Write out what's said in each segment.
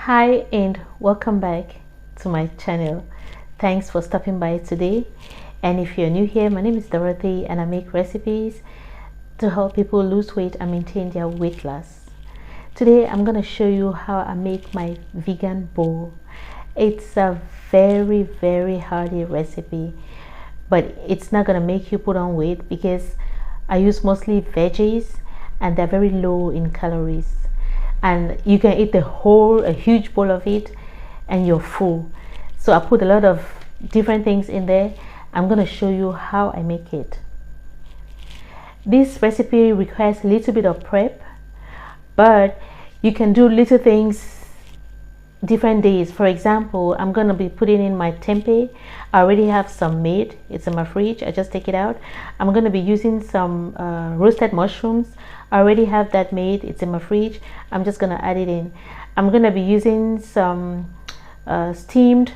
Hi and welcome back to my channel. Thanks for stopping by today. And if you're new here, my name is Dorothy and I make recipes to help people lose weight and maintain their weight loss. Today I'm going to show you how I make my vegan bowl. It's a very hearty recipe, but it's not going to make you put on weight because I use mostly veggies and they're very low in calories. And you can eat a huge bowl of it and you're full. So I put a lot of different things in there. I'm going to show you how I make it. This recipe requires a little bit of prep, but you can do little things different days. For example, I'm going to be putting in my tempeh. I already have some made. It's in my fridge. I just take it out. I'm going to be using some roasted mushrooms. I already have that made. It's in my fridge. I'm just going to add it in. I'm going to be using some steamed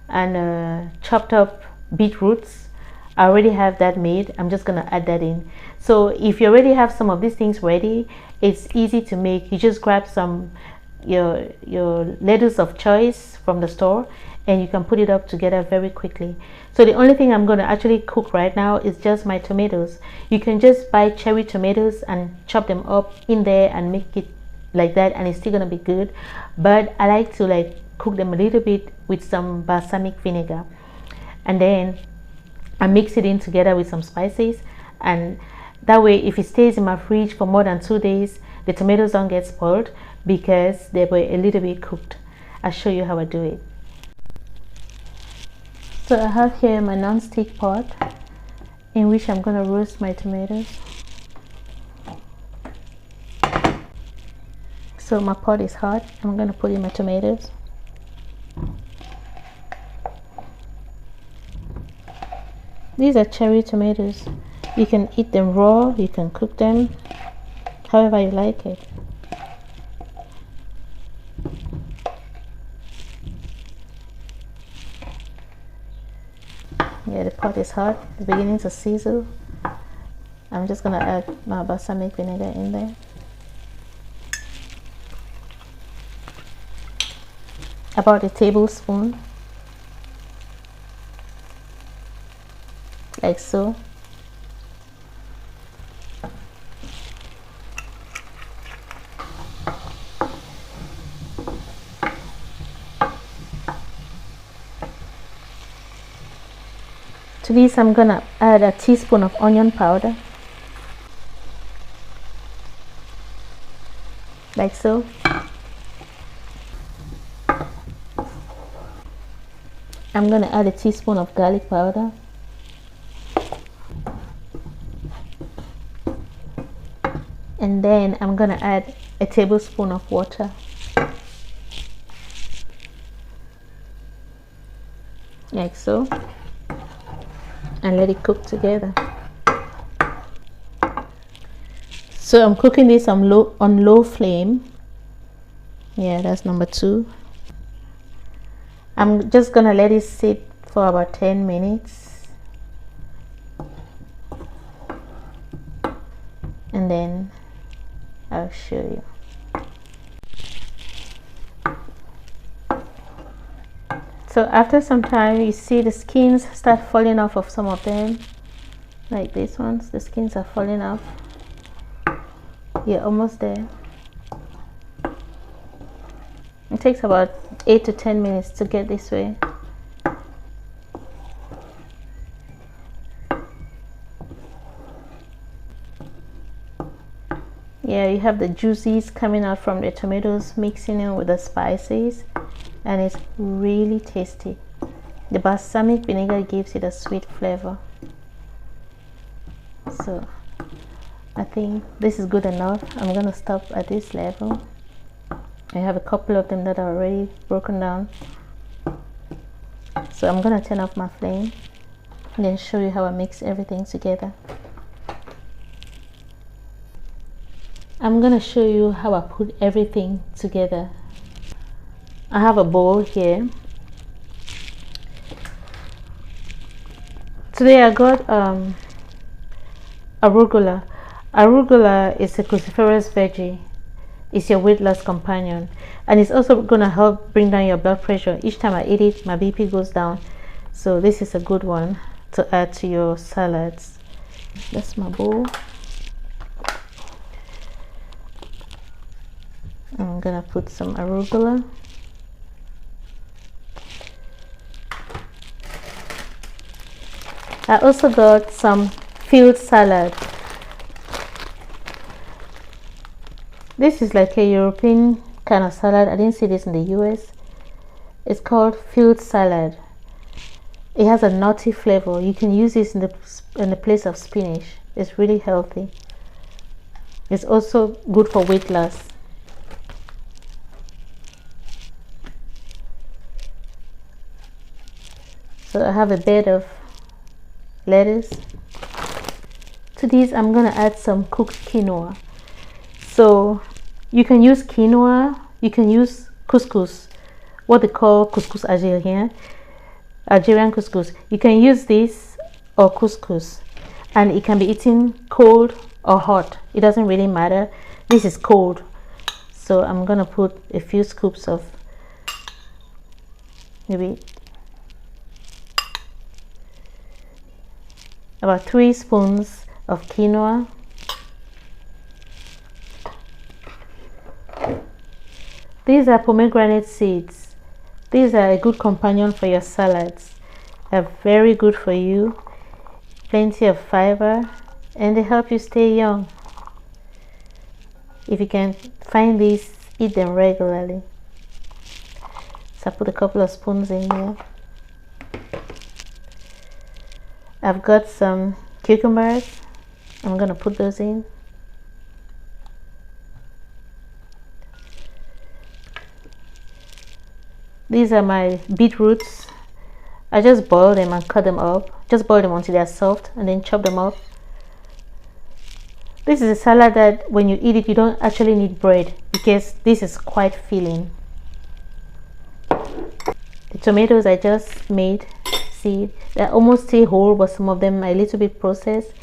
and chopped up beetroots. I already have that made. I'm just going to add that in. So if you already have some of these things ready, it's easy to make. You just grab some your lettuce of choice from the store and you can put it up together very quickly. So the only thing I'm going to actually cook right now is just my tomatoes. You can just buy cherry tomatoes and chop them up in there and make it like that, and it's still going to be good. But I like to cook them a little bit with some balsamic vinegar, and then I mix it in together with some spices, and that way if it stays in my fridge for more than 2 days, the tomatoes don't get spoiled because they were a little bit cooked. I'll show you how I do it. So I have here my non-stick pot in which I'm going to roast my tomatoes. So my pot is hot. I'm going to put in my tomatoes. These are cherry tomatoes. You can eat them raw, you can cook them however you like it. Yeah, the pot is hot. It's beginning to sizzle. I'm just gonna add my balsamic vinegar in there. About a tablespoon, like so. To this I'm gonna add a teaspoon of onion powder, like so. I'm gonna add a teaspoon of garlic powder, and then I'm gonna add a tablespoon of water, like so, and let it cook together. So I'm cooking this on low flame. Yeah, that's number 2. I'm just gonna let it sit for about 10 minutes and then I'll show you. So after some time, you see the skins start falling off of some of them, like these ones. The skins are falling off. You're almost there. It takes about 8 to 10 minutes to get this way. Yeah, you have the juices coming out from the tomatoes mixing in with the spices, and it's really tasty. The balsamic vinegar gives it a sweet flavor. So I think this is good enough. I'm gonna stop at this level. I have a couple of them that are already broken down. So I'm gonna turn off my flame and then show you how I mix everything together. I'm gonna show you how I put everything together. I have a bowl here. Today I got arugula. Arugula is a cruciferous veggie. It's your weight loss companion, and it's also gonna help bring down your blood pressure. Each time I eat it, my BP goes down. So this is a good one to add to your salads. That's my bowl. I'm gonna put some arugula. I also got some field salad. This is like a European kind of salad. I didn't see this in the US. It's called field salad. It has a nutty flavor. You can use this in the place of spinach. It's really healthy. It's also good for weight loss. So I have a bed of lettuce. To these, I'm gonna add some cooked quinoa. So you can use quinoa, you can use couscous, what they call couscous Algerian couscous. You can use this or couscous, and it can be eaten cold or hot. It doesn't really matter. This is cold, so I'm gonna put a few scoops of maybe about 3 spoons of quinoa. These are pomegranate seeds. These are a good companion for your salads. They're very good for you. Plenty of fiber, and they help you stay young. If you can find these, eat them regularly. So I put a couple of spoons in there. I've got some cucumbers. I'm gonna put those in. These are my beetroots. I just boil them and cut them up. Just boil them until they're soft and then chop them up. This is a salad that when you eat it, you don't actually need bread because this is quite filling. The tomatoes I just made, see, they're almost still whole, but some of them are a little bit processed.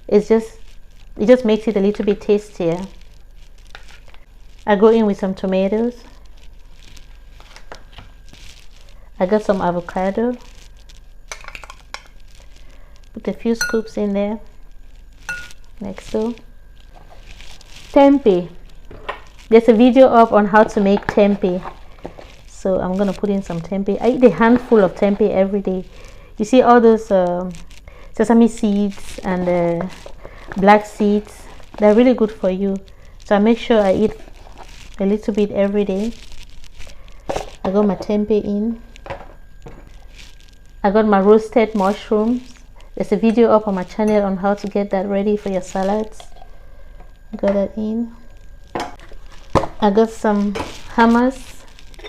It just makes it a little bit tastier. I go in with some tomatoes. I got some avocado. Put a few scoops in there, like so. Tempeh. There's a video up on how to make tempeh. So I'm gonna put in some tempeh. I eat a handful of tempeh every day. You see all those sesame seeds and black seeds, they're really good for you. So I make sure I eat a little bit every day. I got my tempeh in. I got my roasted mushrooms. There's a video up on my channel on how to get that ready for your salads. I got that in. I got some hummus.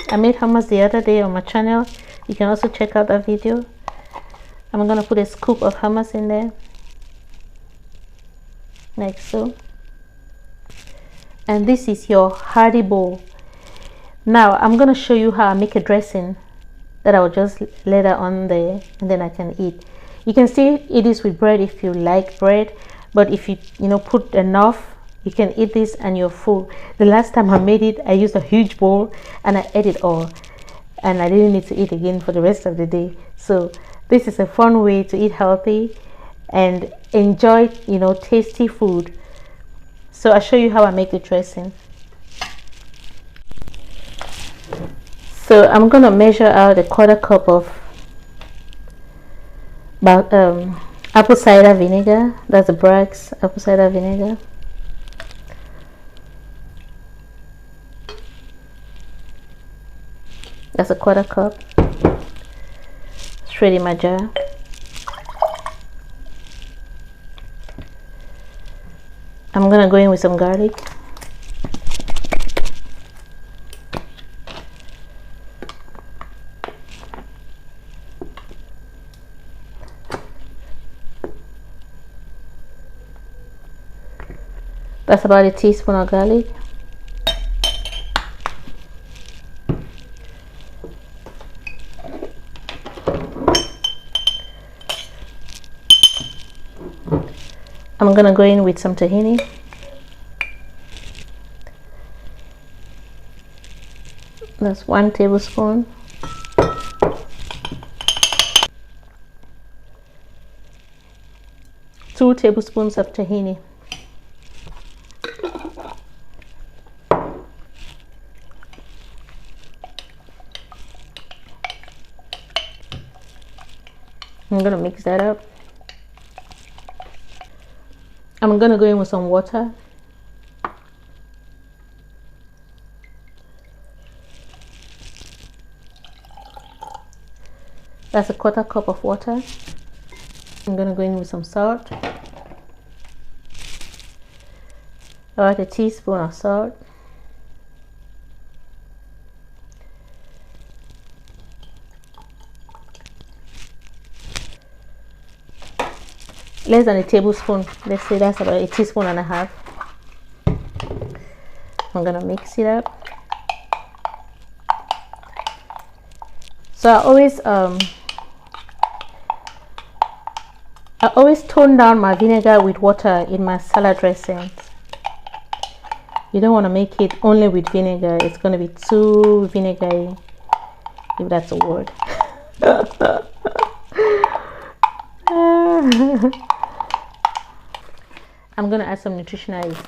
I made hummus the other day on my channel. You can also check out that video. I'm gonna put a scoop of hummus in there, like so. And this is your hearty bowl. Now I'm gonna show you how I make a dressing that I will just lay that on there and then I can eat. You can still eat this with bread if you like bread, but if you put enough, you can eat this and you're full. The last time I made it, I used a huge bowl and I ate it all, and I didn't need to eat again for the rest of the day. So this is a fun way to eat healthy and enjoy tasty food. So I'll show you how I make the dressing. So I'm gonna measure out a 1/4 cup of apple cider vinegar. That's the Bragg's apple cider vinegar. That's a 1/4 cup. Straight in my jar. I'm gonna go in with some garlic. That's about a teaspoon of garlic. I'm gonna go in with some tahini. That's 1 tablespoon. Two tablespoons of tahini. I'm gonna mix that up. I'm gonna go in with some water. That's a 1/4 cup of water. I'm gonna go in with some salt. About a teaspoon of salt. Less than a tablespoon. Let's say that's about a teaspoon and a half. I'm gonna mix it up. So I always tone down my vinegar with water in my salad dressings. You don't want to make it only with vinegar. It's going to be too vinegary, if that's a word. I'm going to add some nutritional yeast.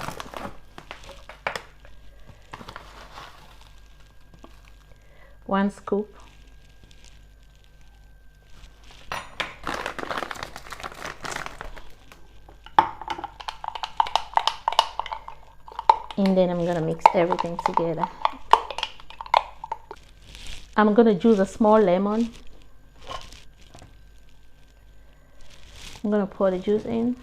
One scoop. And then I'm gonna mix everything together. I'm gonna juice a small lemon. I'm gonna pour the juice in.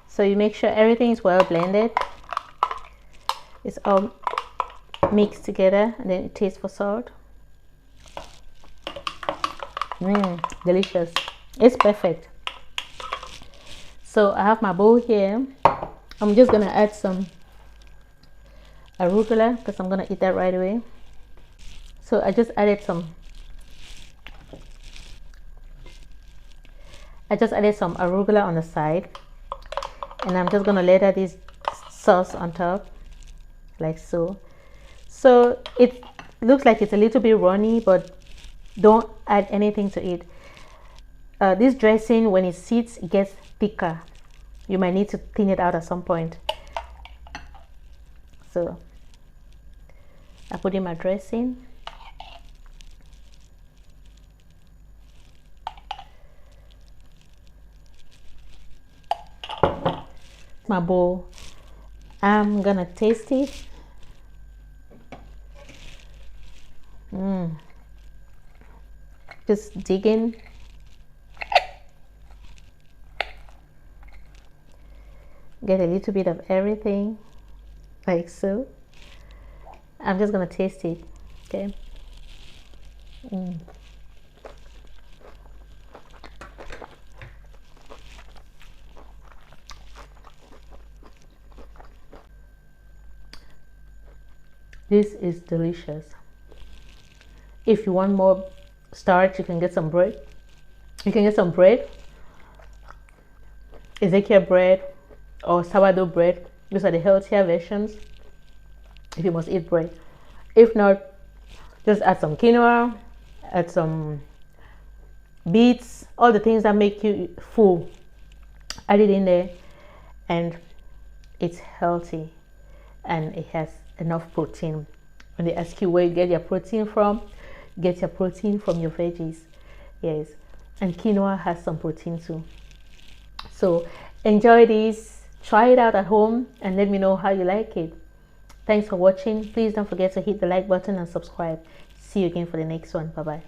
So you make sure everything is well blended. It's all mixed together, and then you taste for salt. Delicious. It's perfect. So I have my bowl here. I'm just gonna add some arugula because I'm gonna eat that right away. So I just added some arugula on the side, and I'm just gonna lather this sauce on top like so. So it looks like it's a little bit runny, but don't add anything to it. This dressing, when it sits, it gets thicker. You might need to thin it out at some point. So I put in my dressing. My bowl. I'm gonna taste it. Just dig in. Get a little bit of everything, like so. I'm just gonna taste it, okay? This is delicious. If you want more starch, you can get some bread. You can get some bread, Ezekiel bread or sourdough bread. These are the healthier versions if you must eat bread. If not, just add some quinoa, add some beets, all the things that make you full. Add it in there, and it's healthy and it has enough protein. When they ask you where you get your protein from, get your protein from your veggies. Yes, and quinoa has some protein too. So enjoy this, try it out at home, and let me know how you like it. Thanks for watching. Please don't forget to hit the like button and subscribe. See you again for the next one. Bye bye.